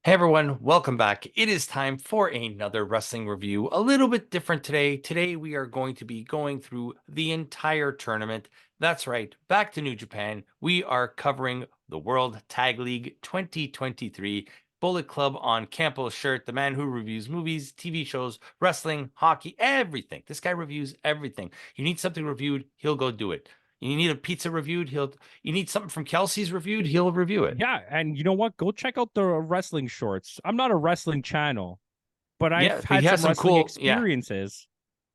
Hey everyone, welcome back. It is time for another wrestling review. A little bit different today. Today we are going to be going through the entire tournament. That's right, back to New Japan. We are covering the World Tag League 2023 Bullet Club on Campo's shirt, the man who reviews movies, TV shows, wrestling, hockey, everything. This guy reviews everything. You need something reviewed, he'll go do it. You need a pizza reviewed, you need something from Kelsey's reviewed, he'll review it. Yeah, and you know what? Go check out the wrestling shorts. I'm not a wrestling channel, but Yeah, I've but he had has some some wrestling cool, yeah. experiences.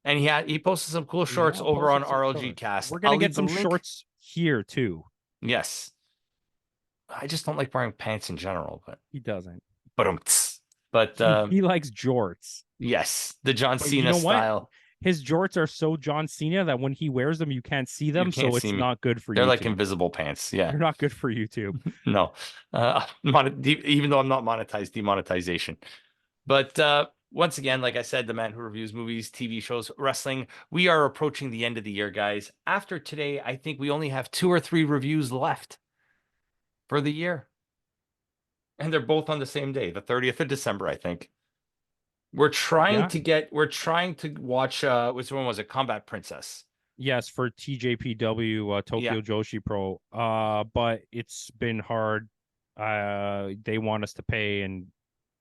And he posted some cool shorts Yeah, over on posted some RLG shorts. Cast. We're I'll gonna leave get the some link. shorts here too. Yes. I just don't like wearing pants in general, He doesn't. but but He likes jorts. yes, the John But you Cena know what? style. His jorts are so John Cena that when he wears them, you can't see You them, can't so see it's me. not good for They're like YouTube. invisible pants. Yeah. They're not good for YouTube. No. Even though I'm not monetized, demonetization. But once again, like I said, the man who reviews movies, TV shows, wrestling, we are approaching the end of the year, guys. After today, I think we only have 2 or 3 reviews left for the year. And they're both on the same day, the 30th of December, I think. We're trying Yeah. to watch which one was it? Combat Princess. Yes, for TJPW, Yeah, Tokyo Joshi Pro. But it's been hard. They want us to pay, and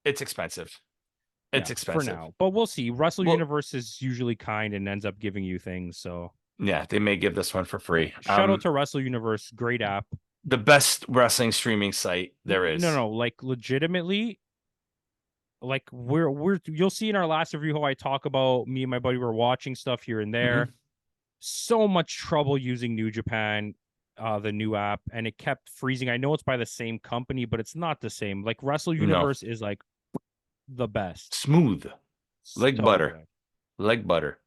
it's expensive. It's yeah, for expensive. now. But we'll see. Wrestle Well, Universe is usually kind and ends up giving you things. So yeah, they may give this one for free. shout out to Wrestle Universe, great app. The best wrestling streaming site there No, is. no, like legitimately, like we're you'll see in our last review how I talk about me and my buddy were watching stuff here and there. Mhm. So much trouble using New Japan, the new app, and it kept freezing. I know it's by the same company, but it's not the same. Like Wrestle No, Universe is like the best. smooth, like So butter, good. like butter.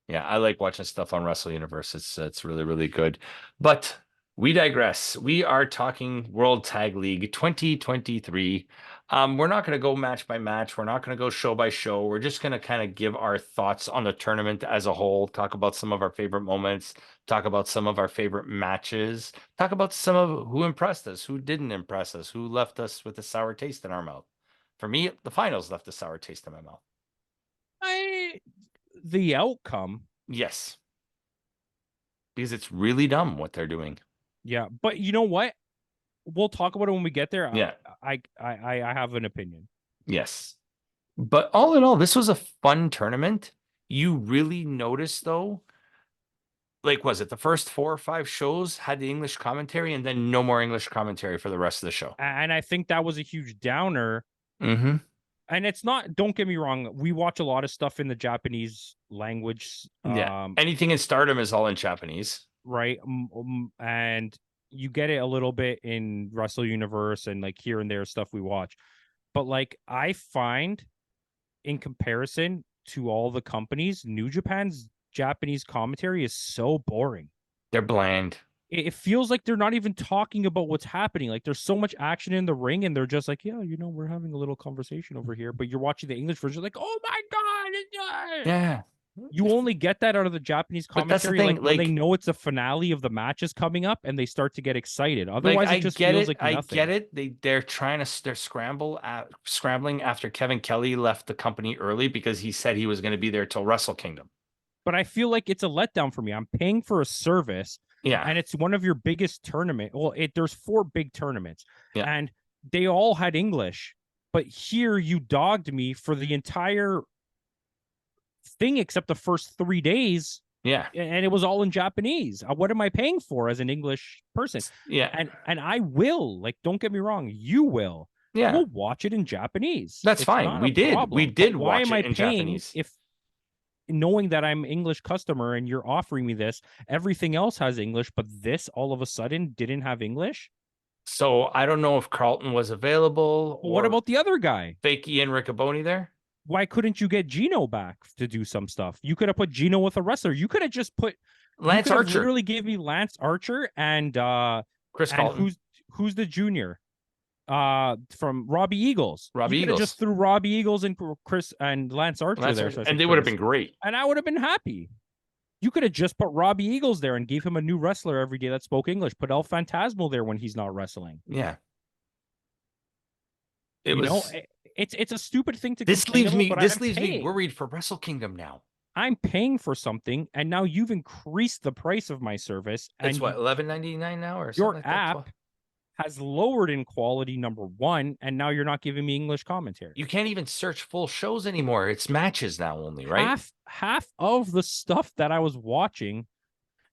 Yeah, I like watching stuff on Wrestle Universe. It's really really good. But we digress. We are talking World Tag League 2023. We're not going to go match by match. We're not going to go show by show. We're just going to kind of give our thoughts on the tournament as a whole, talk about some of our favorite moments, talk about some of our favorite matches, talk about some of who impressed us, who didn't impress us, who left us with a sour taste in our mouth. For me, the finals left a sour taste in my mouth. I the outcome. Yes, because it's really dumb what they're doing. Yeah, but you know what? We'll talk about it when we get there. Yeah. I have an opinion. Yes. But all in all, this was a fun tournament. You really notice though, like was it the first 4 or 5 shows had the English commentary and then no more English commentary for the rest of the show. And I think that was a huge downer. Mm-hmm. And it's not, don't get me wrong, we watch a lot of stuff in the Japanese language. Yeah. Anything in Stardom is all in Japanese. Right. And you get it a little bit in Wrestle Universe and like here and there stuff we watch. But like I find in comparison to all the companies, New Japan's Japanese commentary is so boring. They're bland. It feels like they're not even talking about what's happening. Like there's so much action in the ring, and they're just like, yeah, we're having a little conversation over here. But you're watching the English version, like, oh my god, Yeah. you only get that out of the Japanese But that's the commentary, like thing, when they know it's the finale of the match is coming up, and they start to get excited. like Otherwise, I it just get feels it. like I get nothing. it. They're scrambling after Kevin Kelly left the company early because he said he was going to be there till Wrestle Kingdom. But I feel like it's a letdown for me. I'm paying for a service, Yeah. and it's one of your biggest tournament. Well, there's 4 big tournaments, Yeah. and they all had English. But here you dogged me for the entire thing except the first 3 days, Yeah. and it was all in Japanese. What am I paying for as an English person? Yeah. And I will, like, don't get me wrong, you will. Yeah. We'll watch it in Japanese. That's It's fine. not We a did. problem. We But did why watch am it I in paying Japanese. if knowing that I'm English customer and you're offering me this, everything else has English, but this all of a sudden didn't have English? So I don't know if Carlton was available Well, what or about the other guy? fake Ian Riccaboni there. Why couldn't you get Gino back to do some stuff? You could have put Gino with a wrestler. You could have just put you Lance could have Archer, literally gave me Lance Archer Chris and Carlton, who's the junior? From Robbie Eagles. Robbie You could have just Eagles, threw Robbie Eagles and Chris and Lance Archer there. So I And said they would have Chris. been great. And I would have been happy. You could have just put Robbie Eagles there and gave him a new wrestler every day that spoke English. Put El Phantasmo there when he's not wrestling. Yeah. It You know, was. it's a stupid thing to This complain leaves about, me. but This I'm leaves me paying. worried for Wrestle Kingdom now. I'm paying for something, and now you've increased the price of my service, It's and what 11.99 now or something your like that. app 12. has lowered in quality, number one, and now you're not giving me English commentary. You can't even search full shows anymore. It's matches now only, right? Half of the stuff that I was watching,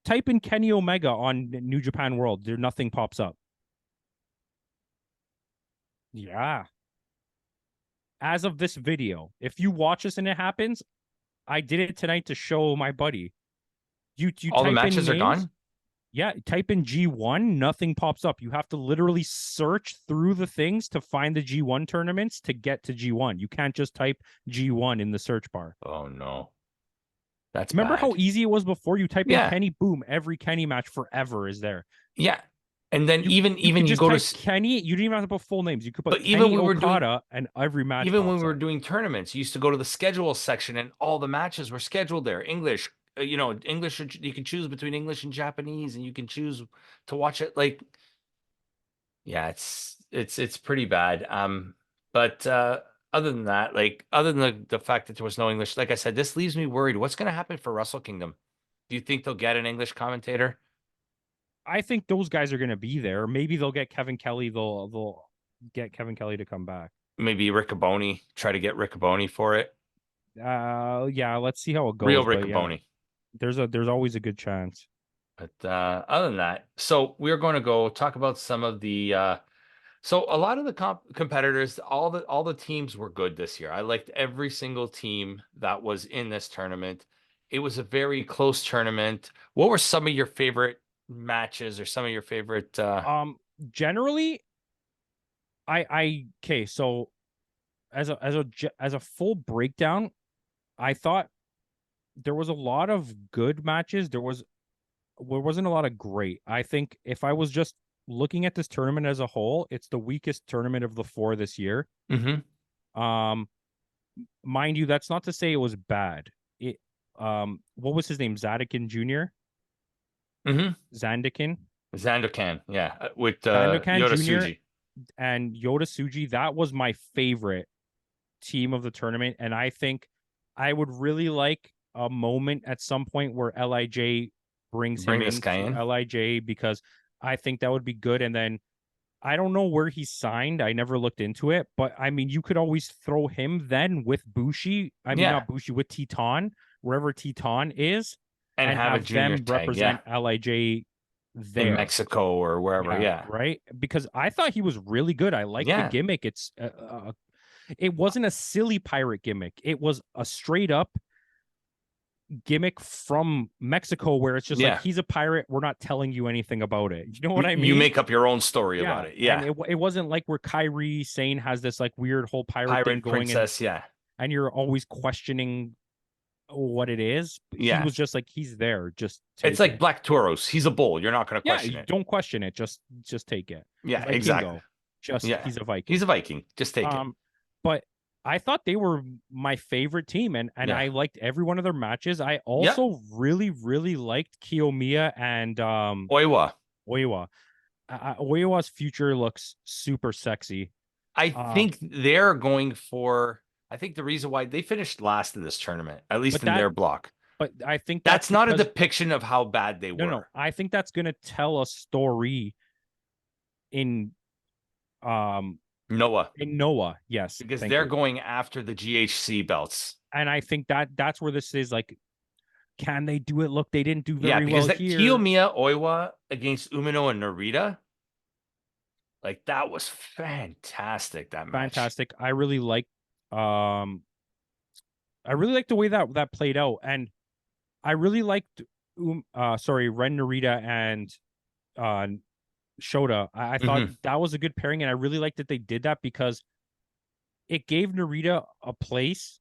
type in Kenny Omega on New Japan World, there nothing pops up. Yeah. As of this video, if you watch this and it happens, I did it tonight to show my buddy. You All the type in matches are names, gone. yeah, type in G1, nothing pops up. You have to literally search through the things to find the G1 tournaments to get to G1. You can't just type G1 in the search bar. Oh no, that's Remember how bad. easy it was before? You type in Yeah, Kenny, boom, every Kenny match forever is there. yeah. And then even You could even you just go to, type Kenny. You didn't even have to put full names. You could but put Kenny Okada, and every match even when pops we were up. doing tournaments, you used to go to the schedule section and all the matches were scheduled there. English, English. You can choose between English and Japanese, and you can choose to watch it. Like, yeah, it's pretty bad. But other than that, like other than the fact that there was no English, like I said, this leaves me worried. What's going to happen for Wrestle Kingdom? Do you think they'll get an English commentator? I think those guys are going to be there. Maybe they'll get Kevin Kelly. They'll get Kevin Kelly to come back. Maybe Riccaboni, try to get Riccaboni for it. Yeah, let's see how it Real goes. But yeah, Riccaboni. there's always a good chance. But other than that, so we're going to go talk about some of the so a lot of the competitors, all the teams were good this year. I liked every single team that was in this tournament. It was a very close tournament. What were some of your favorite matches or some of your favorite Generally, I okay. So as a full breakdown, I thought there was a lot of good matches. There wasn't a lot of great. I think if I was just looking at this tournament as a whole, it's the weakest tournament of the four this year. hmm Um, mind you, that's not to say it was bad. It what was his name? Zadikin Jr. hmm Zandikin. Zandokan, yeah, with Sandokan Yoda Jr. Suji. and Yoda Suji. That was my favorite team of the tournament. And I think I would really like a moment at some point where LIJ brings him Bring this in guy for in. LIJ because I think that would be good. And then I don't know where he's signed. I never looked into it, but I mean, you could always throw him then with Bushi. I mean, Yeah, not Bushi, with Teton, wherever Teton is, and and have a have junior them tag, yeah, represent LIJ in there. Mexico or wherever, Yeah, yeah. right. Because I thought he was really good. I liked the Yeah. gimmick. It wasn't a silly pirate gimmick. It was a straight up gimmick from Mexico where it's just like Yeah. he's a pirate. We're not telling you anything about it. You know what I You mean? make up your own story about Yeah, it. and Yeah. it wasn't like where Kyrie Sane has this like weird whole pirate thing Pirate going, Princess. Yeah. and you're always questioning what it is. He Yeah. was just like he's there, just It's take like it. Black Toros. He's a bull. You're not going to Yeah, question you it. don't question it. Just take it. Yeah, exactly. Vikingo, just Yeah. he's a He's Viking. a Viking. Just take it. Um, but I thought they were my favorite team, and Yeah. I liked every one of their matches. I Yep. also really liked Kiyomiya and Oiwa. Oiwa. Oiwa's future looks super sexy. I Um, think they're going for, I think the reason why they finished last in this tournament, at least but in that their block, but I think that's that's not a because depiction of how bad they no, were. I think that's gonna tell a story in um Noah, in Noah. Yes, because thank they're you. going after the GHC belts. And I think that's where this is like, can they do it? Look, they didn't do Yeah, very because well that here. Kiyomiya Oiwa against Umino and Narita, like that was fantastic, that match. Fantastic. Um I really liked the way that played out. And I really liked Ren Narita and uh Shota. I thought hmm that was a good pairing, and I really liked that they did that because it gave Narita a place,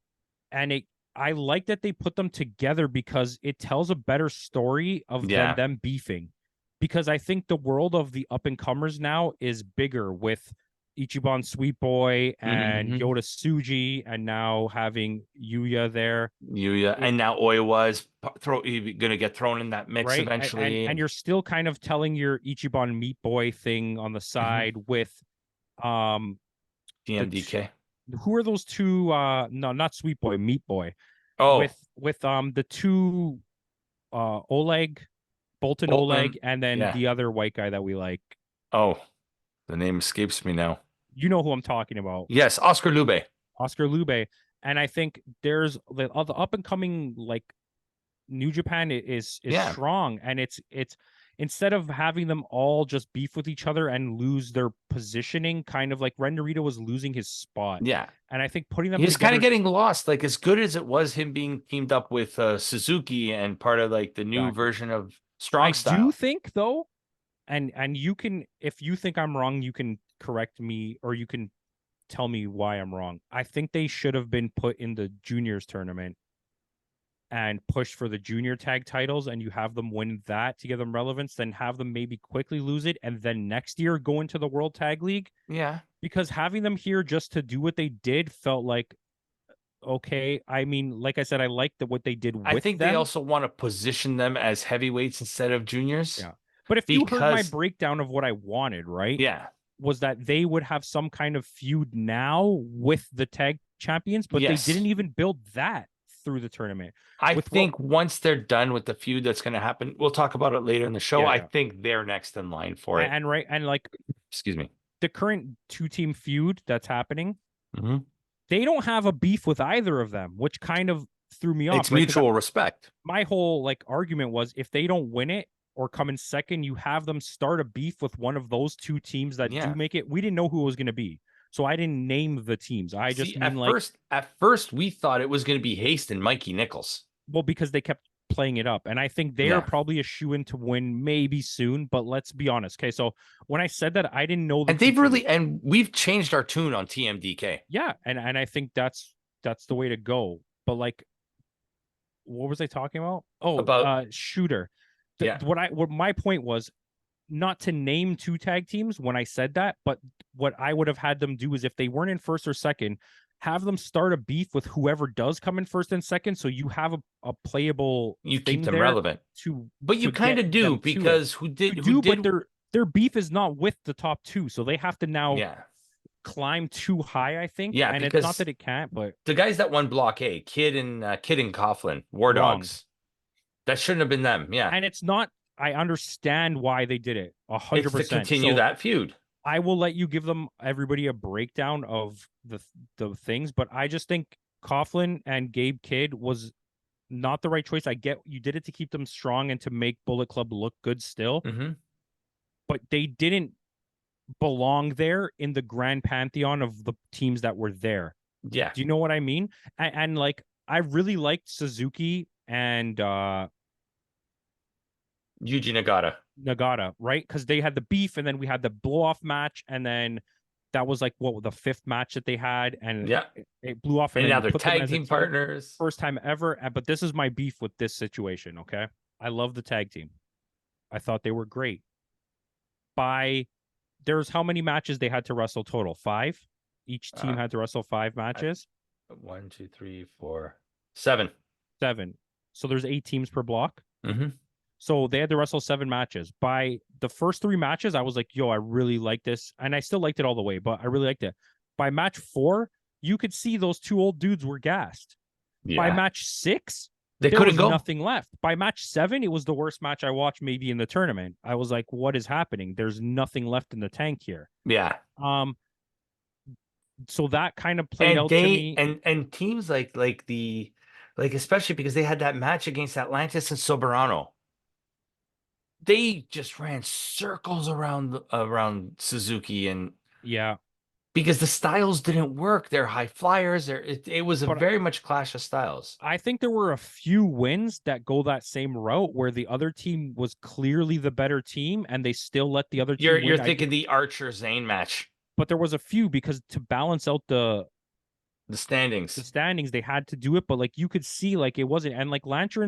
and it I like that they put them together because it tells a better story of Yeah. them beefing. Because I think the world of the up and comers now is bigger with Ichiban Sweet Boy and hmm Yoda Suji, and now having Yuya there. Yuya, It and now Oiwa is gonna get thrown in that mix right, eventually, and and you're still kind of telling your Ichiban Meat Boy thing on the hmm side with um The two, TMDK. who are those two? No, not Sweet Boy, Meat Boy. Oh, With the two Oleg, Bolton Boltman. Oleg, and then Yeah. the other white guy that we like. Oh, the name escapes me now. You know who I'm talking about. Yes, Oscar Lube. Oscar Lube. And I think there's the up and coming like New Japan is Yeah. strong, and it's instead of having them all just beef with each other and lose their positioning, kind of like Ren Narita was losing his spot. Yeah. And I think putting them He's kind of together getting lost. Like as good as it was him being teamed up with Suzuki and part of like the new exactly. version of I Strong do Style. think though, and you can, if you think I'm wrong, you can correct me or you can tell me why I'm wrong. I think they should have been put in the juniors tournament and push for the junior tag titles, and you have them win that to give them relevance, then have them maybe quickly lose it, and then next year go into the World Tag League. Yeah. Because having them here just to do what they did felt like okay. I mean, like I said, I liked what they did I with think they them. also want to position them as heavyweights instead of juniors Yeah. But if you heard my because, breakdown of what I wanted, right, yeah, was that they would have some kind of feud now with the tag champions, but they yes. didn't even build that through the tournament. I With what, think once they're done with the feud that's going to happen, we'll talk about it later in the show. yeah, I yeah. think they're next in line for it. And right, and like Excuse me. the current two-team feud that's happening, Hmm. they don't have a beef with either of them, which kind of threw me It's off, right? Because mutual respect. my whole like argument was if they don't win it or come in second, you have them start a beef with one of those two teams that do Yeah. make it. We didn't know who it was going to be, so I didn't name the teams. I just See, mean like, at first we thought it was going to be Haste and Mikey Nichols. well, because they kept playing it up, and I think they are Yeah. probably a shoe in to win maybe soon. But let's be honest, okay? So when I said that, I didn't know the And two they've teams. really and we've changed our tune on TMDK. Yeah, and I think that's the way to go. But like, what was I talking about? Oh, About shooter. yeah. What my point was not to name two tag teams when I said that, but what I would have had them do is if they weren't in first or second, have them start a beef with whoever does come in first and second, so you have a playable You keep thing them there relevant. to But you kind get of do them to it. because You do, but their beef is not with the top two, so they have to now yeah. climb too high, I think. Yeah, And it's not because that it can't, but the guys that won Block A, Kid and Coughlin, War wrong. Dogs, that shouldn't have been them. Yeah. And it's not. I understand why they did it It's to 100%. continue So that feud. I will let you give them everybody a breakdown of the things, but I just think Coughlin and Gabe Kidd was not the right choice. I get you did it to keep them strong and to make Bullet Club look good still, Hmm. but they didn't belong there in the grand pantheon of the teams that were there. Yeah. Do you know what I mean? And like I really liked Suzuki and Yuji Nagata. Nagata, right? Because they had the beef, and then we had the blow off match, and then that was like what the fifth match that they had, and Yeah. it blew off, and And then now you they're put them tag as a team team partners. first time ever. But this is my beef with this situation. Okay, I love the tag team. I thought they were great. By there's how many matches they had to wrestle total? Five. Each team had to wrestle five matches. 1, 2, 3, 4, 7. Seven. So there's 8 teams per block. Mm-hmm. So they had to wrestle 7 matches. By the first 3 matches, I was like, yo, I really like this. And I still liked it all the way, but I really liked it. By match 4, you could see those two old dudes were gassed. By Yeah. match 6, They there couldn't was go. nothing left. By match 7, it was the worst match I watched maybe in the tournament. I was like, what is happening? There's nothing left in the tank here. Yeah. So that kind of played out to me. And teams like especially because they had that match against Atlantis and Soberano. They just ran circles around Suzuki and Yeah. because the styles didn't work. They're high flyers. It was a But very much clash of styles. I think there were a few wins that go that same route where the other team was clearly the better team and they still let the other team You're win. thinking the Archer Zane match, But there was a few because to balance out the the standings. standings, they had to do it. But like you could see, like it wasn't, and like Archer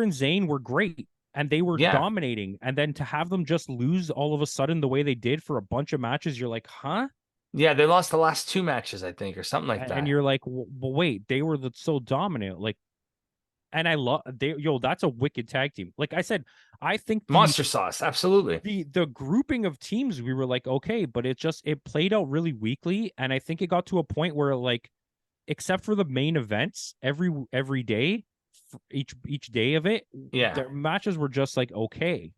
and Zane were great and they were Yeah. dominating. And then to have them just lose all of a sudden the way they did for a bunch of matches, you're like, huh? Yeah, they lost the last 2 matches, I think, or something like that. And you're like, well, wait, they were so dominant. Like And I love that's a wicked tag team. Like I said, I think Monster sauce, absolutely. the grouping of teams, we were like, okay, but it played out really weakly. And I think it got to a point where, like, except for the main events, every day, each day of it, Yeah, their matches were just like okay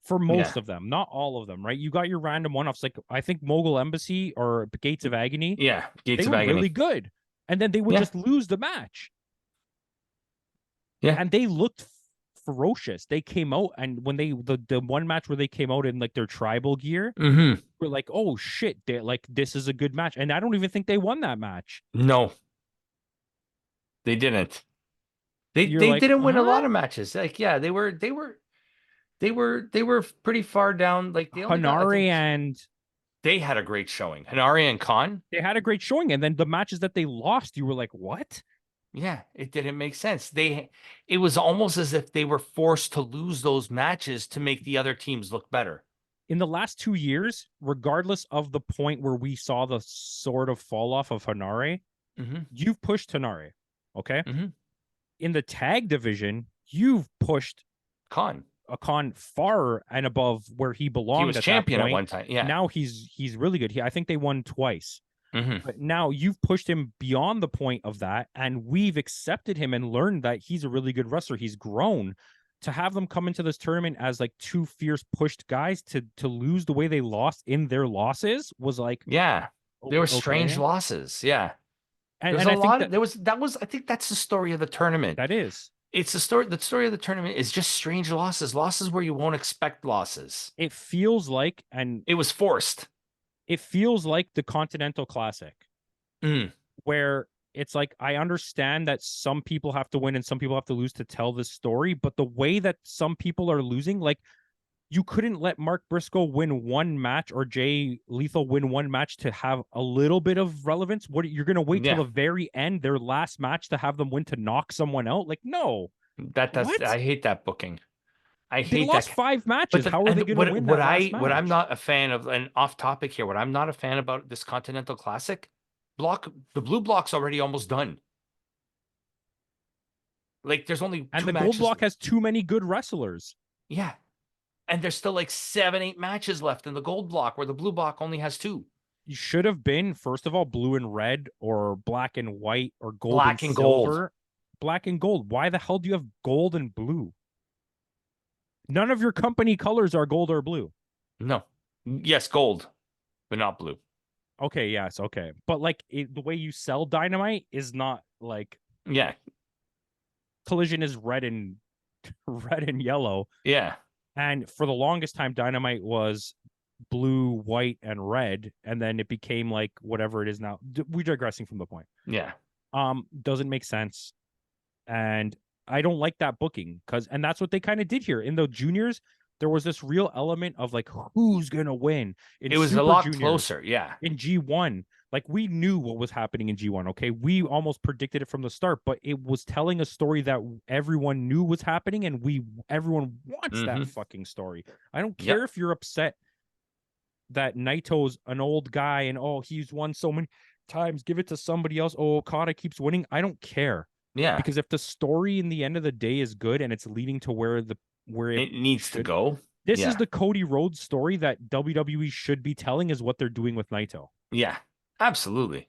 for yeah, most of them, not all of them, right? You got your random one-offs, like I think Mogul Embassy or Gates of Agony, yeah. they Gates of were really Agony. good, and then they would Yeah, just lose the match, yeah. and they looked ferocious. They came out, and when the one match where they came out in like their tribal gear, Mm-hmm. we're like, oh shit, they like this is a good match, and I don't even think they won that match. No, they didn't. They You're they like, didn't win a huh? lot of matches. Like, yeah, they were pretty far down. Like they only got, I Hanare, think and they had a great showing. Hanari and Khan. they had a great showing, and then the matches that they lost, you were like, what? Yeah, it didn't make sense. It was almost as if they were forced to lose those matches to make the other teams look better. In the last 2 years, regardless of the point where we saw the sort of fall off of Hanare, Mm-hmm. you've pushed Hanare. Okay. Mm-hmm. In the tag division, you've pushed Khan. Akan far and above where he He belonged was at that champion at point. one time. Yeah. Now he's really good. I think they won twice. Mm-hmm. But now you've pushed him beyond the point of that, and we've accepted him and learned that he's a really good wrestler. He's grown. To have them come into this tournament as like two fierce pushed guys to lose the way they lost in their losses was like, Yeah. There were strange okay. losses. Yeah. And There's and a I think lot of that that was I think that's the story of the tournament. that is, It's the story of the tournament is just strange losses, losses where you won't expect losses. it feels like, and It was forced. it feels like the Continental Classic, Mm. where it's like I understand that some people have to win and some people have to lose to tell this story, but the way that some people are losing, like you couldn't let Mark Briscoe win one match or Jay Lethal win one match to have a little bit of relevance. What, you're gonna wait till Yeah. the very end, their last match, to have them win to knock someone out? Like, no. That's What? I hate that booking. I They hate that. lost five But matches. the How are and they gonna win that last what I'm match? not a fan of, and off topic here, what I'm not a fan about this Continental Classic block, the blue block's already almost done. Like there's only And two the gold matches. block has too many good wrestlers. Yeah. And there's still like 7, 8 matches left in the gold block where the blue block only has two. You should have been, first of all, blue and red or black and white or gold and Black and gold. silver. Black and gold. Why the hell do you have gold and blue? None of your company colors are gold or blue. No. Yes, gold, but not blue. Okay, yes, okay. But like the way you sell Dynamite is not like Yeah. Collision is red and red and yellow. Yeah. And for the longest time, Dynamite was blue, white, and red, and then it became like whatever it is now. We're digressing from the point. Yeah. Doesn't make sense, and I don't like that booking and that's what they kind of did here in the juniors. There was this real element of like who's gonna win in It was a Super lot Juniors, closer. Yeah. in G1. Like we knew what was happening in G1. Okay, we almost predicted it from the start, but it was telling a story that everyone knew was happening, and everyone wants that Mm-hmm. fucking story. I don't care Yep. if you're upset that Naito's an old guy and oh he's won so many times. Give it to somebody else. Oh, Okada keeps winning. I don't care, Yeah. because if the story in the end of the day is good and it's leading to where it It needs to should, go. this is Yeah. the Cody Rhodes story that WWE should be telling, is what they're doing with Naito. Yeah. Absolutely.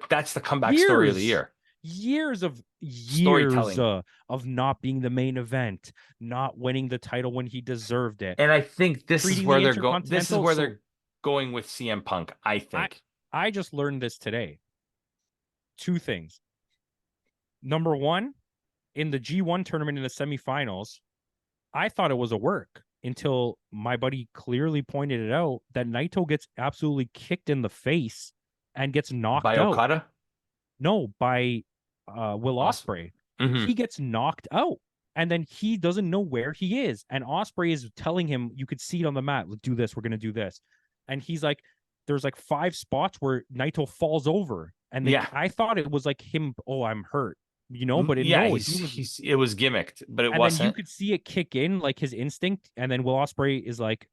That's the comeback story of the Years, year. years Storytelling. of not being the main event, not winning the title when he deserved it, And I think this is treating where the they're going. This is Intercontinental. where So they're going with CM Punk, I I think. I just learned this today. Two things. Number one, in the G1 tournament in the semifinals, I thought it was a work until my buddy clearly pointed it out that Naito gets absolutely kicked in the face and gets knocked By out. Okada? No, by Will Awesome. Ospreay. Mm-hmm. He gets knocked out, and then he doesn't know where he is. And Ospreay is telling him, you could see it on the mat. Let's do this. We're gonna do this. And he's like, there's like 5 spots where Naito falls over, and Yeah. I thought it was like him. Oh, I'm hurt, but Yeah, no, it was gimmicked, but it and then you wasn't. could see it kick in, like his instinct, and then Will Ospreay is like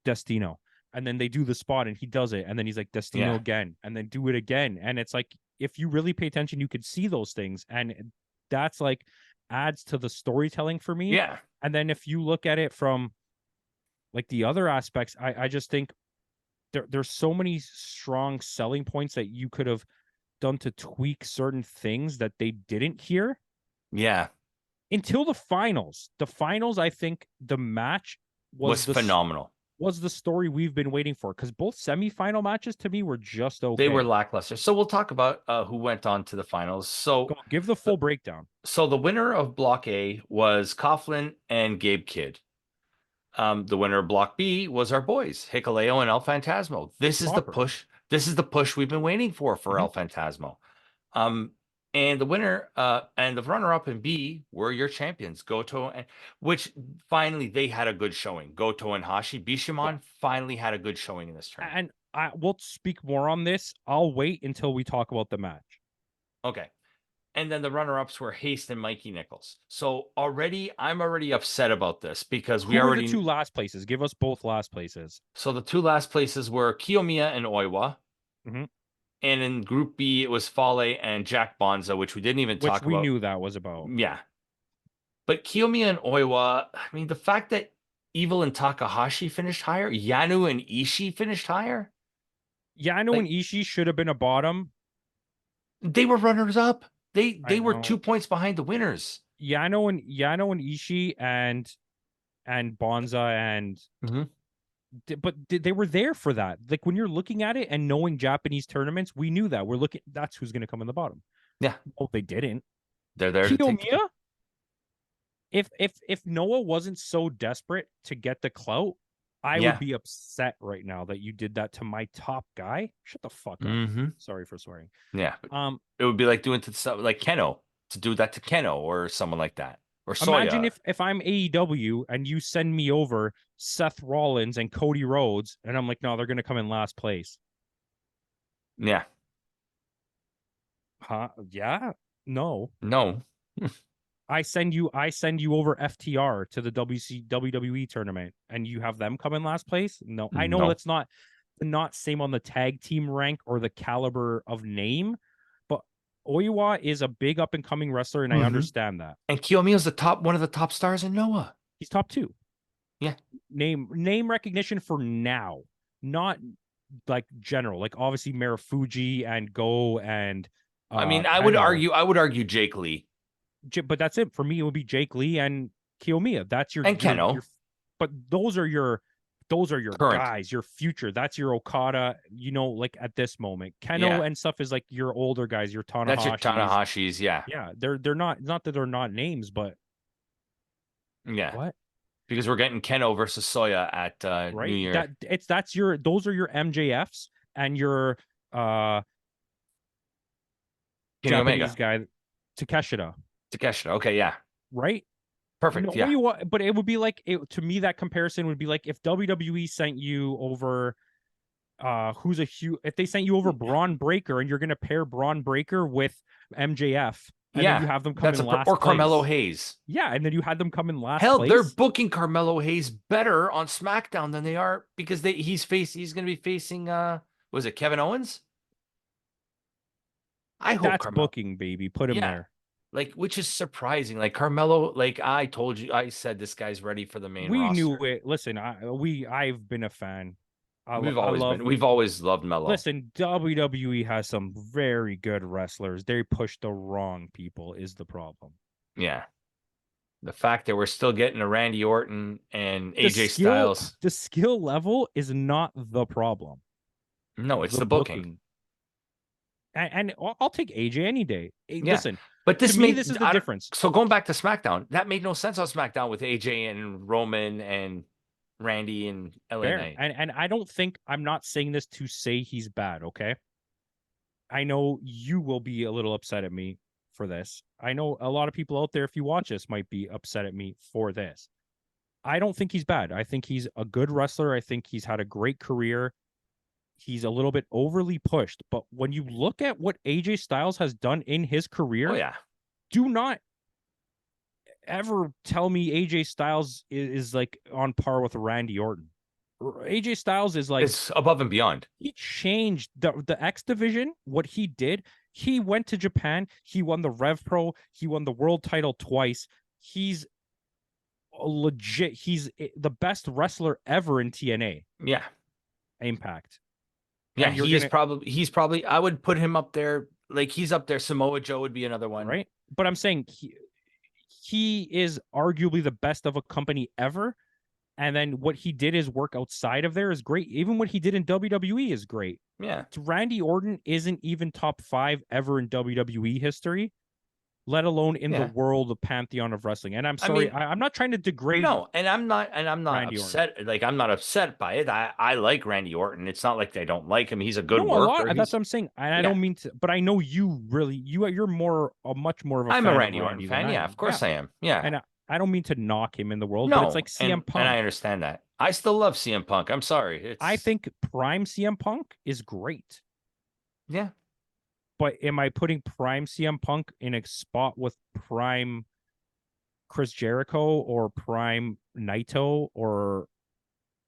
Destino, and then they do the spot, and he does it, and then he's like Destino Yeah. again, and then do it again, and it's like if you really pay attention, you could see those things, and that's like adds to the storytelling for me. Yeah. And then if you look at it from like the other aspects, I just think there's so many strong selling points that you could have done to tweak certain things that they didn't here Yeah. until the finals. The finals, I think the match was Was the phenomenal. was the story we've been waiting for, because both semifinal matches to me were just They were okay. lackluster. So we'll talk about who went on to the finals. Go give the full breakdown. So the winner of Block A was Coughlin and Gabe Kidd. The winner of Block B was our boys, Hikaleo and El Phantasmo. This is the Proper. push. This is the push we've been waiting for Mhm. El Phantasmo. Um, and the winner and the runner-up in B were your champions, Goto, and which finally they had a good showing. Goto and Hashi. Yeah. Bishamon finally had a good showing in this tournament. And I will speak more on this. I'll wait until we talk about the match. Okay. And then the runner-ups were Haste and Mikey Nichols. So I'm already upset about this because we Who were the two already. last places? Give us both last places. So the two last places were Kiyomiya and Oiwa. Mhm. And in Group B, it was Fale and Jack Bonza, which we didn't even Which talk we about. knew that was about. Yeah. But Kiyomiya and Oiwa, I mean, the fact that Evil and Takahashi finished higher, Yanu and Ishii finished higher, Yano and like Ishii should have been a bottom. they were runners up. I They were know. 2 points behind the winners. Yano and Ishii and Bonza and Mhm. but they were there for that. Like when you're looking at it and knowing Japanese tournaments, we knew that. We're looking that's who's going to come in the bottom. Yeah, Oh, they didn't. they're there to take the cake. Kiyomiya, if Noah wasn't so desperate to get the clout, I would Yeah. be upset right now that you did that to my top guy. Shut the fuck up. Hmm. Sorry for swearing. Yeah. But Um, it would be like doing to stuff like Keno, to do that to Keno or someone like that. Or imagine Soya. if I'm AEW and you send me over Seth Rollins and Cody Rhodes, and I'm like, no, they're gonna come in last place. Yeah. Huh? Yeah. No. No. I send you over FTR to the WWE tournament and you have them come in last place? No. I know No. that's not same on the tag team rank or the caliber of name, but Oiwa is a big up and coming wrestler, and I Hmm. understand that. And Kiyomiya's one of the top stars in Noah. He's top 2. Yeah. Name recognition for now, not like general. Like obviously Marufuji and Go and I mean, Kano. I would argue Jake Lee But that's it for me. It would be Jake Lee and Kiyomiya. That's and your. Keno But those are your current. guys, your future. That's your Okada. Like at this moment, Keno Yeah. and stuff is like your older guys, your That's your Tanahashis. Tanahashi's. Yeah. Yeah, they're not that they're not names, but Yeah. what, Because we're getting Keno versus Soya at New right? Year. Those are your MJFs and your uh Kenny Japanese Omega. guy Takeshita, Takeshita. Okay. Yeah. right? Perfect. No, Yeah. but it would be like to me that comparison would be like if WWE sent you over who's a huge if they sent you over Braun Breaker and you're gonna pair Braun Breaker with MJF and then you Yeah. have them come in Or last Carmelo place. Hayes. Yeah, and then you had them come in last Hell, they're place. booking Carmelo Hayes better on SmackDown than they are because he's going to be facing was it Kevin Owens? I hope That's Carmelo. booking, baby. Put him Yeah. there. Like, which is surprising. Like Carmelo, like I told you, I said this guy's ready for the main We knew roster. it. Listen, I've been a fan. I love. We've always loved Melo. Listen, WWE has some very good wrestlers. They push the wrong people is the problem. Yeah. The fact that we're still getting a Randy Orton and The AJ skill, Styles. the skill level is not the problem. No, it's The the booking. booking. And I'll take AJ any day. Yeah. Listen, But to me, this is the difference. So going back to SmackDown, that made no sense on SmackDown with AJ and Roman and Randy and LA Fair. Knight. And I don't think I'm not saying this to say he's bad, okay? I know you will be a little upset at me for this. I know a lot of people out there, if you watch this, might be upset at me for this. I don't think he's bad. I think he's a good wrestler. I think he's had a great career. He's a little bit overly pushed. But when you look at what AJ Styles has done in his career, Oh yeah. do not ever tell me AJ Styles is like on par with Randy Orton. AJ Styles is like It's above and beyond. he changed the X division. What he did, He went to Japan. He won the Rev Pro. He won the world title twice. He's legit. He's the best wrestler ever in TNA Yeah. Impact. Yeah, And you're gonna he's probably I would put him up there. Like he's up there. Samoa Joe would be another one. right. But I'm saying he is arguably the best of a company ever. And then what he did his work outside of there is great. Even what he did in WWE is great. Yeah. Randy Orton isn't even top 5 ever in WWE history, let alone in the Yeah. world of pantheon of wrestling. And I'm I sorry, mean, I'm not trying to degrade no, and I'm not Randy Orton. upset. Like I'm not upset by it. I like Randy Orton. It's not like I don't like him. He's a good No, a lot. worker. That's He's what I'm saying. And I yeah. don't mean to, but I know you really you're more a much more of a I'm a fan of Randy Orton Randy than fan. I Yeah, am. of Yeah, course I am. Yeah. and I don't mean to knock him in the world, but it's like No, CM and I Punk. understand that. I still love CM Punk. I'm sorry. I It's think prime CM Punk is great. yeah. But am I putting prime CM Punk in a spot with prime Chris Jericho or prime Naito or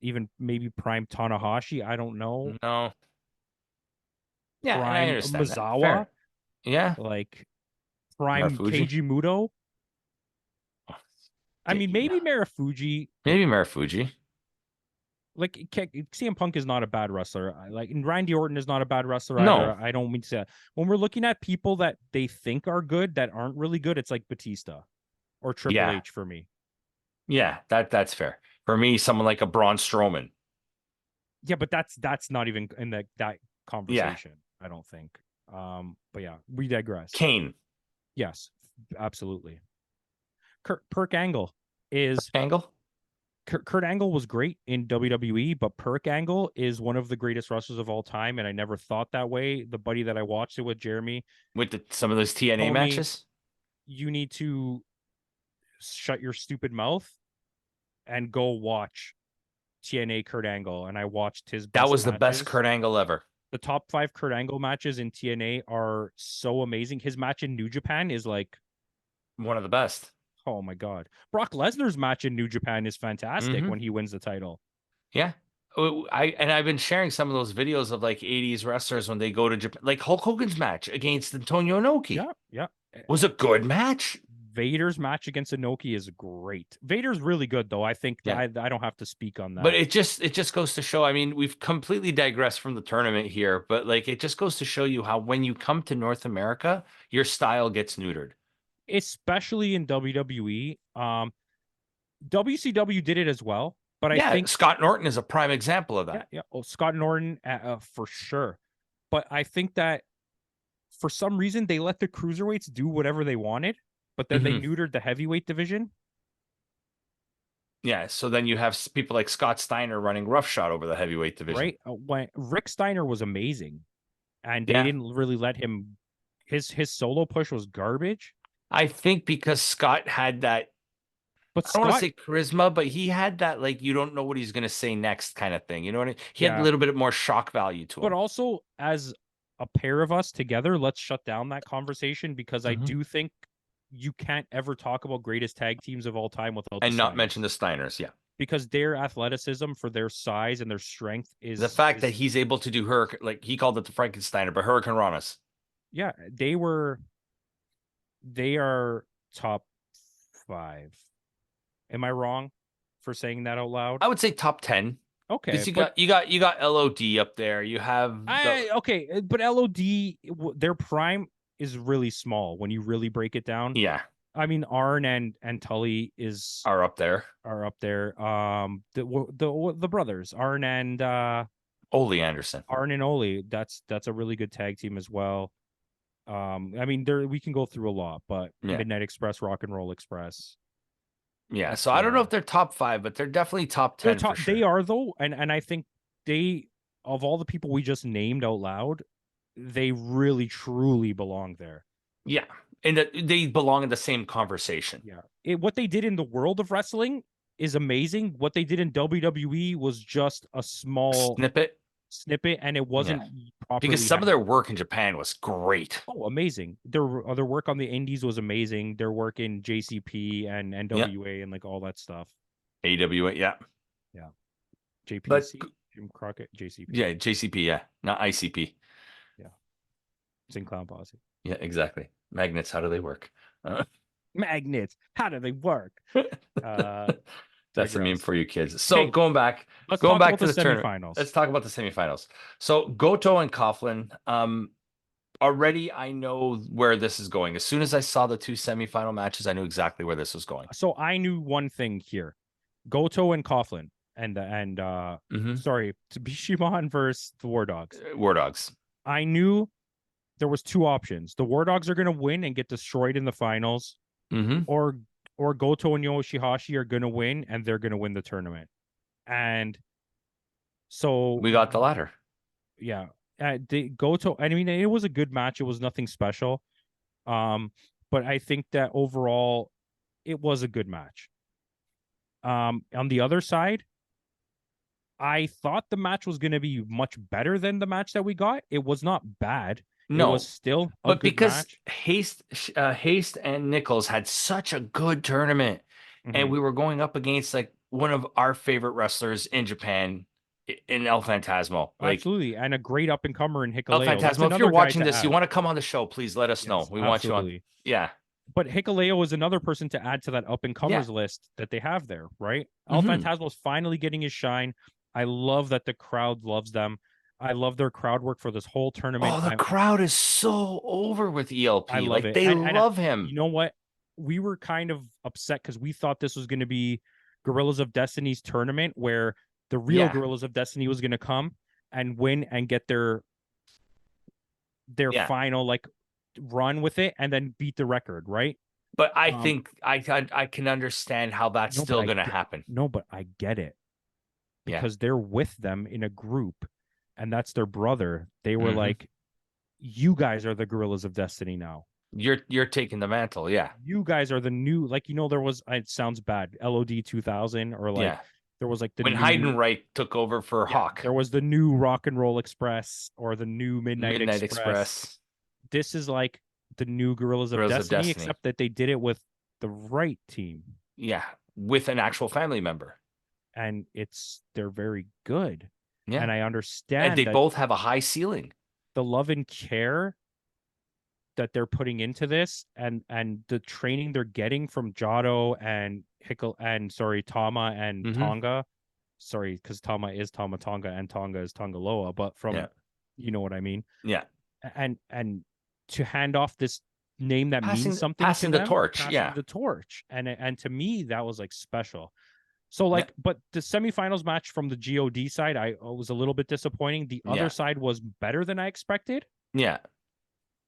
even maybe prime Tanahashi? I don't know. No. Yeah, and I Prime understand that. Mizawa, Fair. Yeah. like prime Marufuji. Keiji Muto. Oh, I mean, yeah. maybe Marufuji. Maybe Marufuji. Like CM Punk is not a bad wrestler. Like and Randy Orton is not a bad wrestler either. No. I don't mean to say that. When we're looking at people that they think are good that aren't really good, it's like Batista or Triple Yeah. H for me. Yeah, that's fair. For me, someone like a Braun Strowman. Yeah, but that's not even in that Yeah. conversation. I don't think. But yeah, we digress. Kane. Yes, absolutely. Perk Angle is Angle? Kurt Angle was great in WWE, but Perk Angle is one of the greatest wrestlers of all time, and I never thought that way. The buddy that I watched it with, Jeremy, With some of those TNA told me matches? you need to shut your stupid mouth and go watch TNA Kurt Angle. And I watched his That best was the best matches. Kurt Angle ever. The top 5 Kurt Angle matches in TNA are so amazing. His match in New Japan is like, One of the best. oh my god. Brock Lesnar's match in New Japan is fantastic Hmm. when he wins the title. Yeah. I've been sharing some of those videos of like 80s wrestlers when they go to Japan, like Hulk Hogan's match against Antonio Inoki Yeah, yeah. was a good match. Vader's match against Inoki is great. Vader's really good though. I think Yeah. I don't have to speak on But that. it just goes to show, I mean, we've completely digressed from the tournament here, but like it just goes to show you how when you come to North America, your style gets neutered. Especially in WWE. WCW did it as well, but I Yeah, think Scott Norton is a prime example of yeah, that. yeah. Oh, Scott Norton for sure. But I think that for some reason they let the cruiserweights do whatever they wanted, but then they Hmm. neutered the heavyweight division. Yeah, so then you have people like Scott Steiner running roughshod over the heavyweight division. Right? When Rick Steiner was amazing, and they Yeah, didn't really let him. His solo push was garbage. I think because Scott had that, But I don't want to Scott, say charisma, but he had that like you don't know what he's going to say next kind of thing. You know what I mean? He had a yeah. little bit more shock value to But him. also as a pair of us together, let's shut down that conversation because I Hmm. do think you can't ever talk about greatest tag teams of all time without the And not mention Steiners the Steiners. Yeah. because their athleticism for their size and their strength The fact that is he's able to do Hurricane, like he called it the Frankensteiner, but Hurricane Ranas. yeah, they are top 5. Am I wrong for saying that out loud? I would say top 10 Okay, because but you got LOD up there. You have the but LOD their prime is really small when you really break it down. yeah, I mean, Arn and Tully is are up there. are up there. The brothers Ole Anderson. Arn and Oli. That's a really good tag team as well. I mean, there we can go through a lot, but Yeah. Midnight Express, Rock and Roll Express. Yeah. That's So I don't know if they're top 5, but they're definitely top they're 10 for top. They sure. are though, and I think they of all the people we just named out loud, they really truly belong there. Yeah. And that they belong in the same conversation. Yeah, what they did in the world of wrestling is amazing. What they did in WWE was just a small Snippet. snippet, and it Yeah. wasn't Because properly some of handled. their work in Japan was great. Oh, amazing! Their work on the Indies was amazing. Their work in JCP and Yeah. NWA and like all that stuff. AWA. Yeah. Yeah, But JPC, Jim Crockett, JCP. yeah, JCP. Yeah. Not ICP. Yeah, Insane Clown Posse. Yeah, exactly. Magnets, how do they work? Magnets. How do they work? Uh, That's a meme digress. for you kids. So Hey, going back, let's going talk back about to the the tournament. semifinals. Let's talk about the semifinals. So Goto and Coughlin. Already I know where this is going. As soon as I saw the two semifinal matches, I knew exactly where this was going. So I knew one thing here: Goto and Coughlin, Hmm. sorry, Bishamon versus the War Dogs. War Dogs. I knew there was two options: the War Dogs are going to win and get destroyed in the finals, Hmm. or Goto and Yoshihashi are going to win and they're going to win the tournament. And so We got the latter. yeah, the Goto. I mean, it was a good match. It was nothing special. Um, but I think that overall, it was a good match. On the other side, I thought the match was going to be much better than the match that we got. It was not bad. It was No, still a but good because match. Haste and Nichols had such a good tournament, and Mhm. we were going up against like one of our favorite wrestlers in Japan, in El Phantasmo. Like Absolutely, and a great up and comer in El Hikaleo. That's Phantasmo, if you're another guy watching to this, you add. want to come on the show, please let us know. Yes, We want you on. absolutely. Yeah, But Hikaleo is another person to add to that up and yeah. comers list that they have there, right? El Hmm. Phantasmo is finally getting his shine. I love that the crowd loves them. I love their crowd work for this whole tournament. Oh, the crowd is so over with I ELP. love Like it. they And love him. you know what? We were kind of upset because we thought this was going to be Gorillas of Destiny's tournament where the real Yeah, Gorillas of Destiny was going to come and win and get their yeah. final like run with it and then beat the record, right? But I Um, think I can understand how that's no, but still gonna happen. I get it Yeah. because they're with them in a group and that's their brother. They were Hmm. like, you guys are the Gorillas of Destiny now. You're taking the mantle. Yeah. You guys are the new, like, there was, it sounds bad, LOD 2000, or like Yeah. there was like the When new, Heidenreich took over for yeah, Hawk, there was the new Rock and Roll Express or the new Midnight Midnight Express. Express, This is like the new Gorillas of Girls of Destiny, Destiny. except that they did it with the right team. Yeah. With an actual family member. And they're very good. Yeah. And I And they understand that both have a high ceiling. the love and care that they're putting into this and the training they're getting from Jado and Hickle and sorry, Tama and Hmm. Tonga. Sorry, because Tama is Tama Tonga and Tonga is Tongaloa, but Yeah. from you know what I mean. Yeah. And to hand off this name that means something to Passing the them, torch. passing Yeah. the torch. And to me, that was like special. So Yeah. like, but the semifinals match from the God side, I was a little bit disappointing. The other Yeah. side was better than I expected. Yeah.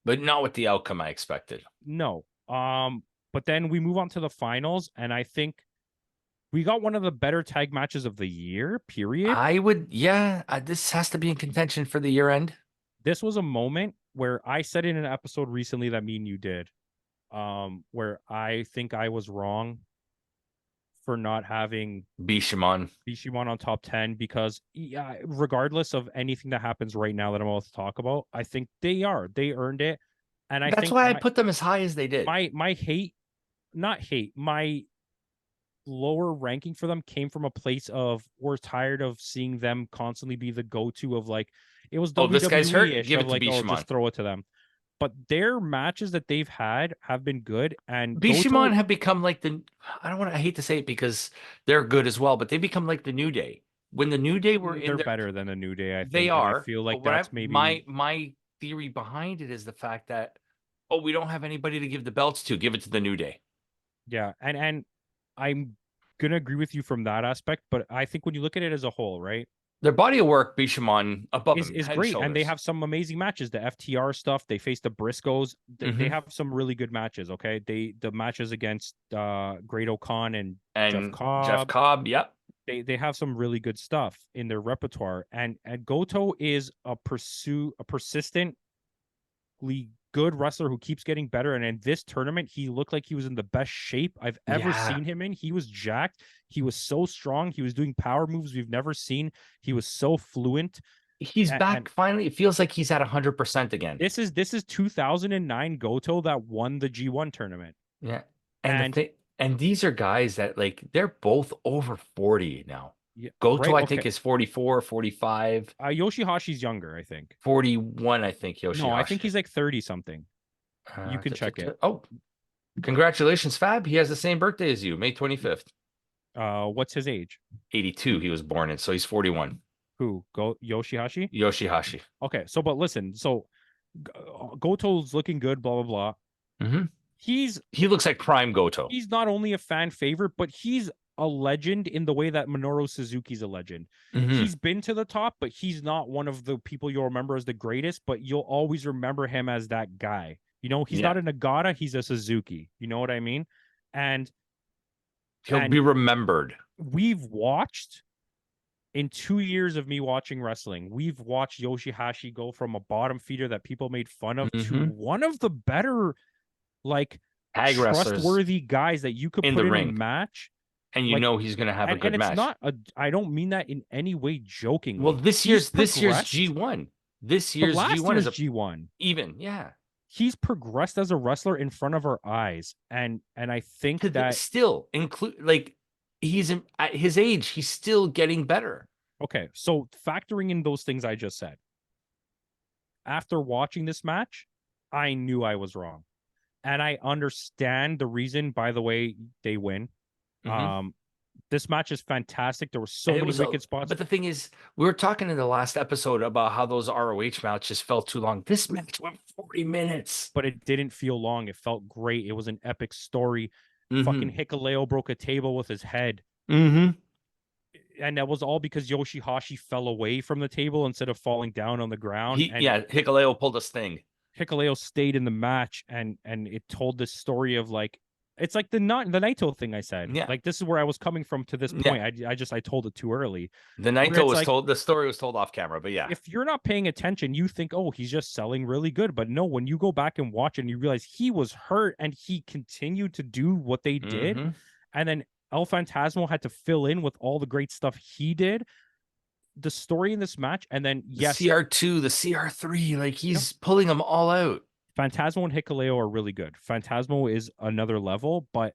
But not with the outcome I expected. No. But then we move on to the finals, and I think we got one of the better tag matches of the year, period. I would, yeah, this has to be in contention for the year end. This was a moment where I said in an episode recently that me and you did, where I think I was wrong for not having Bishamon. Bishamon on top 10 because yeah, regardless of anything that happens right now that I'm about to talk about, I think they earned it. And I That's think why I put them as high as they did. my hate, not hate, my lower ranking for them came from a place of we're tired of seeing them constantly be the go-to of like it was Oh, this guy's hurt. WWE-ish Give of it to like, oh, Bishamon. just throw it to them. But their matches that they've had have been good and Bishamon Goto, have become like I don't want to, I hate to say it because they're good as well, but they become like the New Day. When the New Day were in they're their, better than the New Day, I they think. And I are, feel but like what I, that's maybe my theory behind it is the fact that, oh, we don't have anybody to give the belts to. Give it to the New Day. yeah, and I'm gonna agree with you from that aspect, but I think when you look at it as a whole, right? Their body of work, Bishamon above him, Is head and great, and they shoulders. have some amazing matches. The FTR stuff, they face the Briscoes. They Hmm. have some really good matches. Okay, the matches against Great O'Con and Jeff And Jeff Cobb, Cobb, yep. they have some really good stuff in their repertoire. And Goto is a persistently good wrestler who keeps getting better. And in this tournament, he looked like he was in the best shape I've ever Yeah. seen him in. He was jacked. He was so strong. He was doing power moves we've never seen. He was so fluent. He's And back finally. It feels like he's at 100% again. this is 2009 Goto that won the G1 tournament. Yeah. And the And thing, and these are guys that like they're both over 40 now. Yeah, Goto, right. I Okay. think, is 44, 45, Yoshihashi's younger, I think. 41, I think, No, I think Yoshihashi. he's like 30 something. You can check it. Oh, congratulations, Fab. He has the same birthday as you, May 25th. What's his age? 82 he was born in, so he's 41. Who? Go Yoshihashi? Yoshihashi. Okay, so but listen, so Goto's looking good, blah blah blah. Hmm. He's He looks like prime Goto. he's not only a fan favorite, but he's a legend in the way that Minoru Suzuki's a legend. Hmm. He's been to the top, but he's not one of the people you'll remember as the greatest, but you'll always remember him as that guy. You know, he's Yeah. not a Nagata, he's a Suzuki. You know what I mean? And He'll and be remembered. we've watched in 2 years of me watching wrestling, we've watched Yoshihashi go from a bottom feeder that people made fun of to Hmm. one of the better, like, Tag wrestlers trustworthy guys that you could in the put in a ring. match. And you Like, know he's going to have a and good it's match. not a, I don't mean that in any way Well, jokingly. this He's year's progressed, G1. This but year's last G1 is year's a G1, even. Yeah. he's progressed as a wrestler in front of our eyes. And I think that, Still include like he's at his age, he's still getting better. okay, so factoring in those things I just said, after watching this match, I knew I was wrong. And I understand the reason, by the way, they win. Hmm. Um, this match is fantastic. There were so And it many was a, wicked spots, but the thing is, we were talking in the last episode about how those ROH matches felt too long. This match went 40 minutes. but it didn't feel long. It felt great. It was an epic story. Fucking Hmm. Hikuleo broke a table with his head. Hmm. And that was all because Yoshihashi fell away from the table instead of falling down on the ground. And Hikuleo pulled this thing. Hikuleo stayed in the match, and it told this story of, like, it's like the Naito thing I said. Yeah. Like, this is where I was coming from to this Yeah. point. I told it too early. The Where Naito it's was like, told, the story was told off camera, but yeah. if you're not paying attention, you think, oh, he's just selling really good. But no, when you go back and watch and you realize he was hurt and he continued to do what they did, Hmm. and then El Phantasmo had to fill in with all the great stuff he did. The story in this match, and then The yes, CR2, the CR3, like you know, he's pulling them all out. Phantasmo and Hikuleo are really good. Phantasmo is another level, but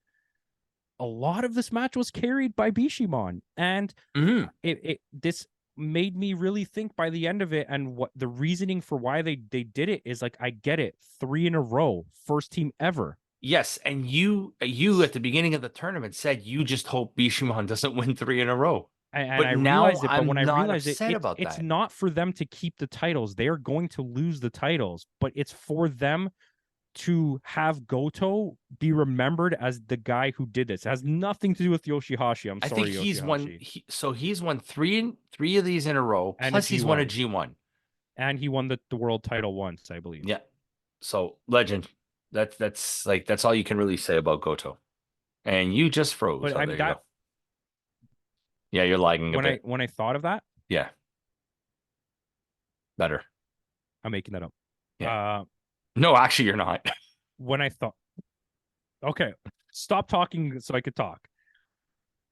a lot of this match was carried by Bishamon, and Hmm. it this made me really think by the end of it. And what the reasoning for why they did it is, like, I get it, 3 in a row, first team ever. Yes, and you at the beginning of the tournament said you just hope Bishamon doesn't win 3 in a row. And But I now realized it. But when I'm I not realized upset about it's that. not for them to keep the titles. They are going to lose the titles, but it's for them to have Goto be remembered as the guy who did this. It has nothing to do with Yoshihashi. I'm I think sorry, he's won. Yoshihashi. He's won three of these in a row. And a Plus, he's won a G1. G1. And he won the world title once, I believe. Yeah. So legend. That's all you can really say about Goto. And you just froze. But Oh, I there mean you that go. Yeah, you're lagging a bit. when I thought of that, Yeah, better. I'm making that up. Yeah. Uh No, actually, you're not. when I thought, okay, stop talking so I could talk.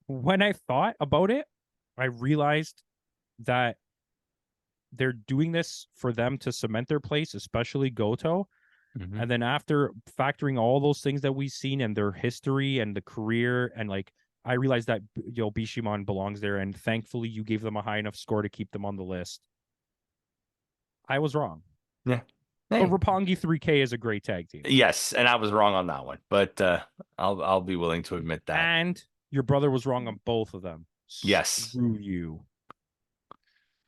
When I thought about it, I realized that they're doing this for them to cement their place, especially Goto. Mhm. And then after factoring all those things that we've seen and their history and the career, and, like, I realized that Bishamon belongs there, and thankfully you gave them a high enough score to keep them on the list. I was wrong. Yeah. But Hey. Roppongi 3K is a great tag team. Yes, and I was wrong on that one, but I'll be willing to admit that. And your brother was wrong on both of them. Yes. Screw you.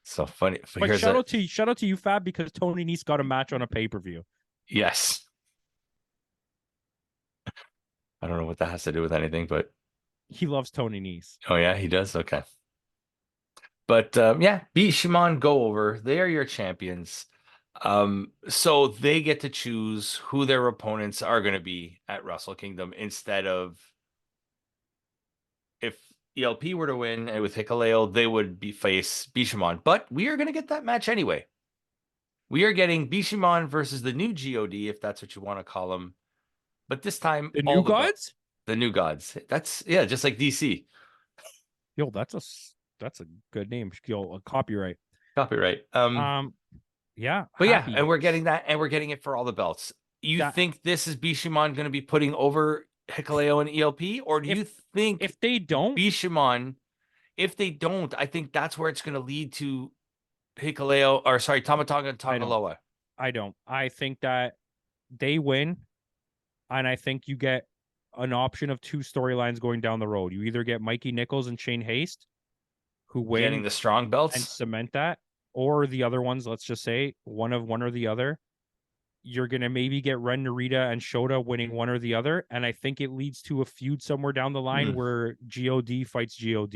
So funny. But shout out to you, Fab, because Tony Nese got a match on a pay-per-view. Yes. I don't know what that has to do with anything, but He loves Tony Nese. oh yeah, he does. Okay. But yeah, beat Shimon, go over. They are your champions. So they get to choose who their opponents are going to be at Wrestle Kingdom instead of if ELP were to win with Hikuleo, they would be face Bishamon. But we are going to get that match anyway. We are getting Bishamon versus the new God, if that's what you want to call them. But this time, The all New Gods? the new gods. That's yeah, just like DC. Yo, that's a good name. Yo, a copyright. Copyright. Yeah, But yeah, happy. and we're getting that, and we're getting it for all the belts. You think this is Bishamon going to be putting over Hikuleo and ELP, or do you think if they don't, Bishamon if they don't, I think that's where it's going to lead to Hikaleo, or sorry, Tamatonga and I don't. Tongaloa. I don't. I think that they win, and I think you get an option of two storylines going down the road. You either get Mikey Nichols and Shane Haste, who Getting win the strong and belts. cement that, or the other ones, let's just say one or the other. You're gonna maybe get Ren Narita and Shota winning one or the other, and I think it leads to a feud somewhere down the line Mm. where God fights God.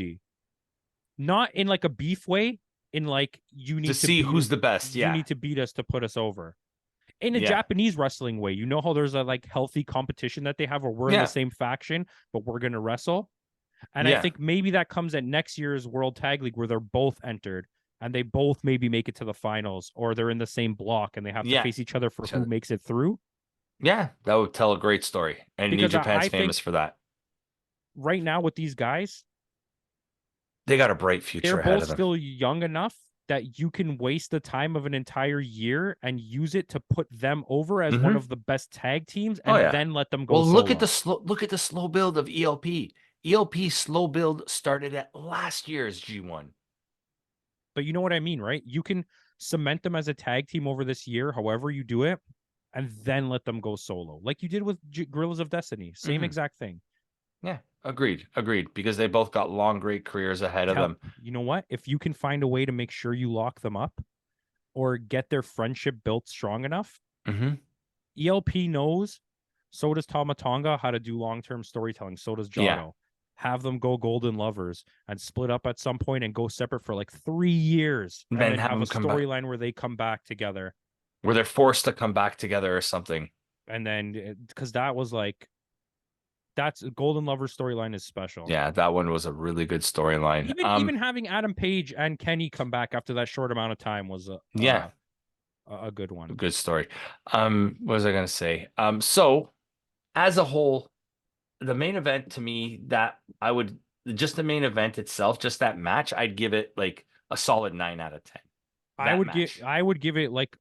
Not in like a beef way, in like To see who's the best. you Yeah. need to beat us to put us over. In a Yeah. Japanese wrestling way, you know how there's a like healthy competition that they have where we're in the Yeah. same faction, but we're gonna wrestle. And I Yeah. think maybe that comes at next year's World Tag League where they're both entered and they both maybe make it to the finals, or they're in the same block and they have to Yeah. face each other for who makes it through. Yeah. That would tell a great story. And New Because Japan's I famous think for that. right now with these guys, They got a bright they're future ahead both of them. still young enough that you can waste the time of an entire year and use it to put them over as one Mm-hmm. of the best tag teams Oh and yeah. then let them go Well, solo. look at the slow build of ELP. ELP slow build started at last year's G1. But you know what I mean, right? You can cement them as a tag team over this year, however you do it, and then let them go solo, like you did with Gorillas of Destiny. Same Mm-hmm. exact thing. Yeah, agreed. Because they both got long, great careers ahead of them. You know what? If you can find a way to make sure you lock them up or get their friendship built strong enough, Mm-hmm. ELP knows. So does Tamatonga how to do long term storytelling. So does Yeah. Jado. Have them go golden lovers and split up at some point and go separate for like 3 years, and Then then have have a them come back storyline where they come back together. where they're forced to come back together or something. And then because that was like that's Golden Lovers storyline is special. Yeah, that one was a really good storyline. Even having Adam Page and Kenny come back after that short amount of time was Yeah, a good one. good story. What was I gonna say? So as a whole, the main event to me that I would just the main event itself, just that match, I'd give it like a solid 9 out of 10. That match. I would give it like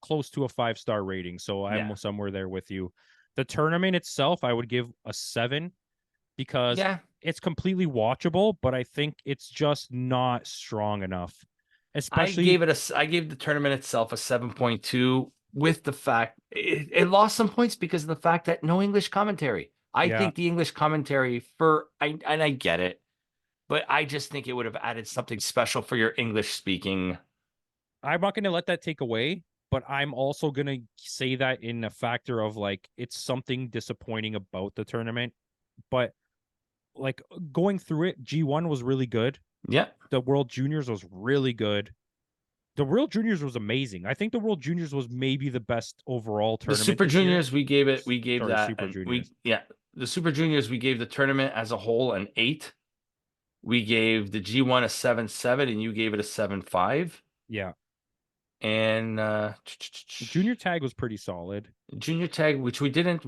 close to a 5-star rating, so Yeah. I'm somewhere there with you. The tournament itself, I would give a 7 because Yeah. it's completely watchable, but I think it's just not strong enough. Especially, I gave the tournament itself a 7.2 with the fact it lost some points because of the fact that no English commentary. I yeah, think the English commentary and I get it, but I just think it would have added something special for your English speaking. I'm not going to let that take away, but I'm also going to say that in a factor of like it's something disappointing about the tournament. But like going through it, G1 was really good. Yeah. The World Juniors was really good. The World Juniors was amazing. I think the World Juniors was maybe the best overall The tournament Super this year. Juniors, we gave Sorry, that, Super and Juniors. the Super Juniors, we gave the tournament as a whole an 8. We gave the G1 a 7.7, and you gave it a 7.5. Yeah. And Junior tag was pretty solid. junior tag, which we didn't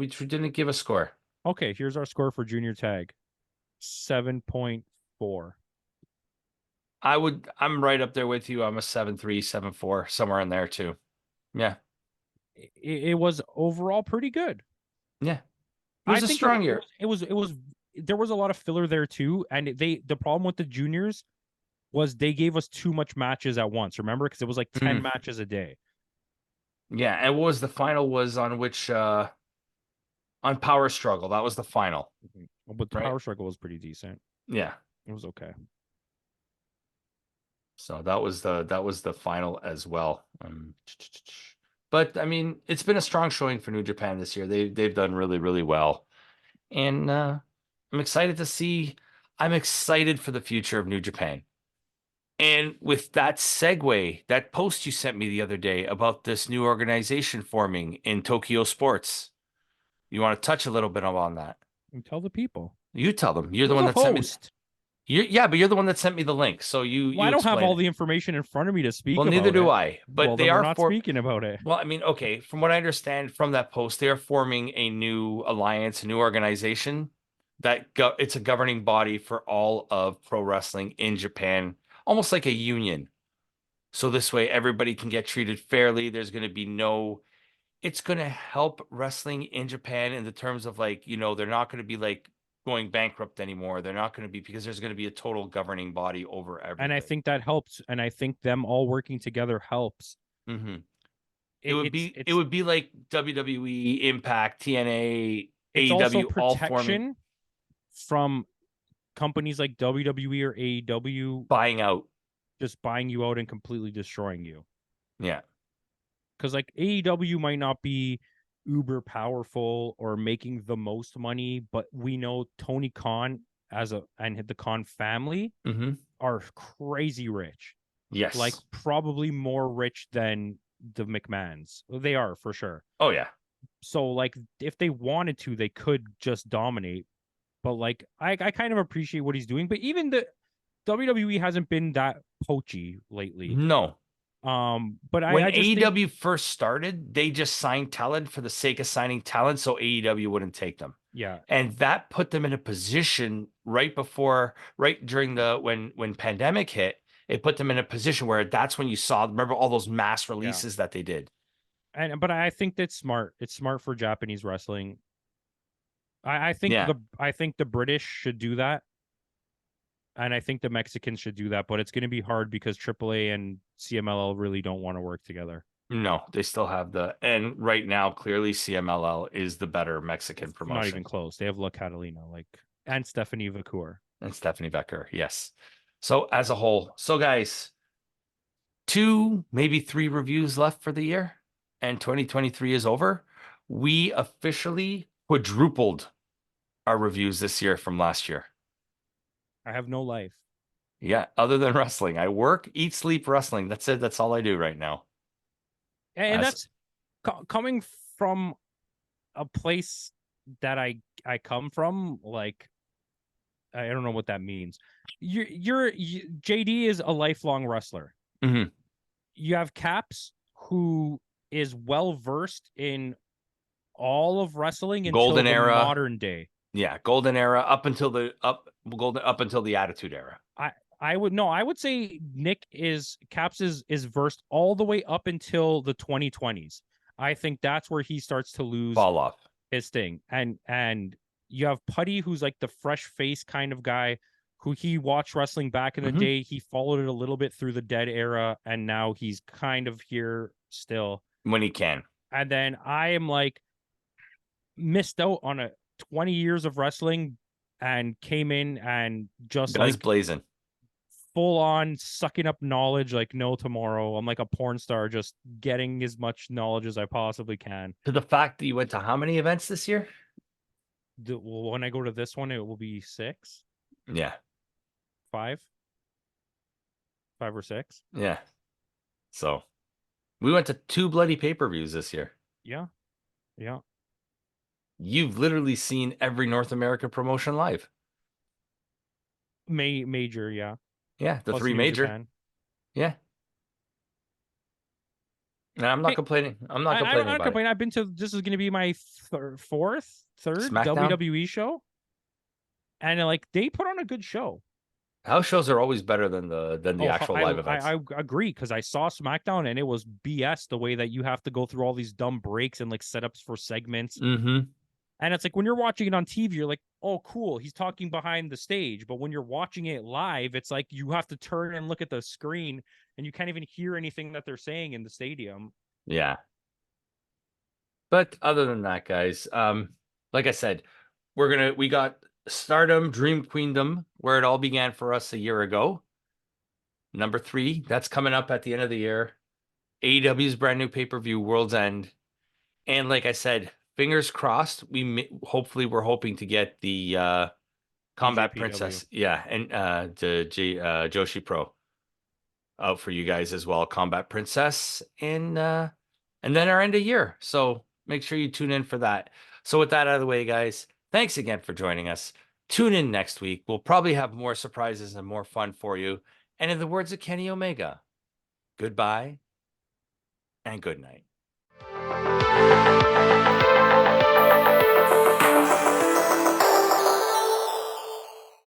give a score. Okay, here's our score for junior tag. 7.4. I'm right up there with you. I'm a 7.3, 7.4, somewhere in there too. Yeah. It was overall pretty good. Yeah. It I was a think strong year. it was there was a lot of filler there too, and the problem with the juniors was they gave us too much matches at once. Remember, because it was like 10 matches a day. Yeah, and what was the final was on which on Power Struggle. That was the final, But the right? power struggle was pretty decent. Yeah. It was okay. So that was the final as well. But I mean, it's been a strong showing for New Japan this year. They've done really, really well. And I'm excited to see I'm excited for the future of New Japan. And with that segue, that post you sent me the other day about this new organization forming in Tokyo Sports, you want to touch a little bit on that? And tell the people. You tell them. You're the You're one the that sent me. host. Yeah, but you're the one that sent me the link. So Well, I you don't have explain all it. the information in front of me to speak Well, neither about do it. I. But Well, they then we're are not speaking about it. Well, I mean, okay, from what I understand from that post, they are forming a new alliance, a new organization it's a governing body for all of pro wrestling in Japan, almost like a union. So this way everybody can get treated fairly. There's going to be it's going to help wrestling in Japan in the terms of like, they're not going to be like going bankrupt anymore. They're not going to be, because there's going to be a total governing body over And I everything. think that helps. And I think them all working together helps. Hmm. It It, would it's be it it's would be like WWE, Impact, TNA, it's also AEW all forming, protection from companies like WWE or AEW buying out. just buying you out and completely destroying you. Yeah. Because like AEW might not be uber powerful or making the most money, but we know Tony Khan and the Khan family Hmm. are crazy rich. Like Yes. probably more rich than the McMahons. They are for sure. Oh yeah. So like if they wanted to, they could just dominate. But like I kind of appreciate what he's doing. But even the WWE hasn't been that poachy lately. No. But When I just think AEW first started, they just signed talent for the sake of signing talent so AEW wouldn't take them. yeah, And that put them in a position right during the when pandemic hit, it put them in a position where that's when you saw, remember all those mass yeah. releases that they did. And but I think that's smart. It's smart for Japanese wrestling. Yeah. I think the British should do that, and I think the Mexicans should do that. But it's going to be hard because AAA and CMLL really don't want to work together. No, they still have and right now, clearly CMLL is the better Mexican Not even promotion. close. They have La Catalina, like, and Stephanie Vacour. And Stephanie Becker, yes. So as a whole, so guys, two, maybe three reviews left for the year, and 2023 is over. We officially quadrupled our reviews this year from last year. I have no life, Yeah, other than wrestling, I work, eat, sleep, wrestling. That's it. That's all I do right now. and As that's coming from a place that I come from. Like, I don't know what that means. JD is a lifelong wrestler. Mhm. You have Caps, who is well versed in all of wrestling until Golden the era, modern day. yeah, golden era up until the Attitude Era. I I would no, I would say Nick is Caps is versed all the way up until the 2020s. I think that's where he starts to lose Fall off. his thing. And you have Putty, who's like the fresh face kind of guy who he watched wrestling back in the Hmm. day. He followed it a little bit through the Dead era, and now he's kind of here still. When he can. And then I am like missed out on a 20 years of wrestling and came in and just Guns like blazing. full on sucking up knowledge like no tomorrow. I'm like a porn star, just getting as much knowledge as I possibly can. To the fact that you went to how many events this year? When I go to this one, it will be six, Yeah. five, five or six. Yeah. So we went to two bloody pay-per-views this year. Yeah, yeah. You've literally seen every North American promotion live. Major, yeah. Yeah, the Plus three New major. Japan. Yeah. And I'm not Hey, complaining. I'm not I'm complaining not about it. complaining. I've been to this is going to be my third SmackDown WWE show, and like they put on a good show. house shows are always better than the Oh, actual live events. I agree because I saw SmackDown and it was BS the way that you have to go through all these dumb breaks and like setups for segments. Mm-hmm. And it's like when you're watching it on TV, you're like, oh, cool, he's talking behind the stage. But when you're watching it live, it's like you have to turn and look at the screen and you can't even hear anything that they're saying in the stadium. Yeah. But other than that, guys, like I said, we got Stardom, Dream Queendom, where it all began for us a year ago. Number three, that's coming up at the end of the year. AEW's brand new pay-per-view, World's End. And like I said, fingers crossed, hopefully we're hoping to get the Combat NJPW. Princess, yeah, and Joshi Pro out for you guys as well, Combat Princess, and then our end of year. So make sure you tune in for that. So with that out of the way, guys, thanks again for joining us. Tune in next week. We'll probably have more surprises and more fun for you. And in the words of Kenny Omega, goodbye and good night.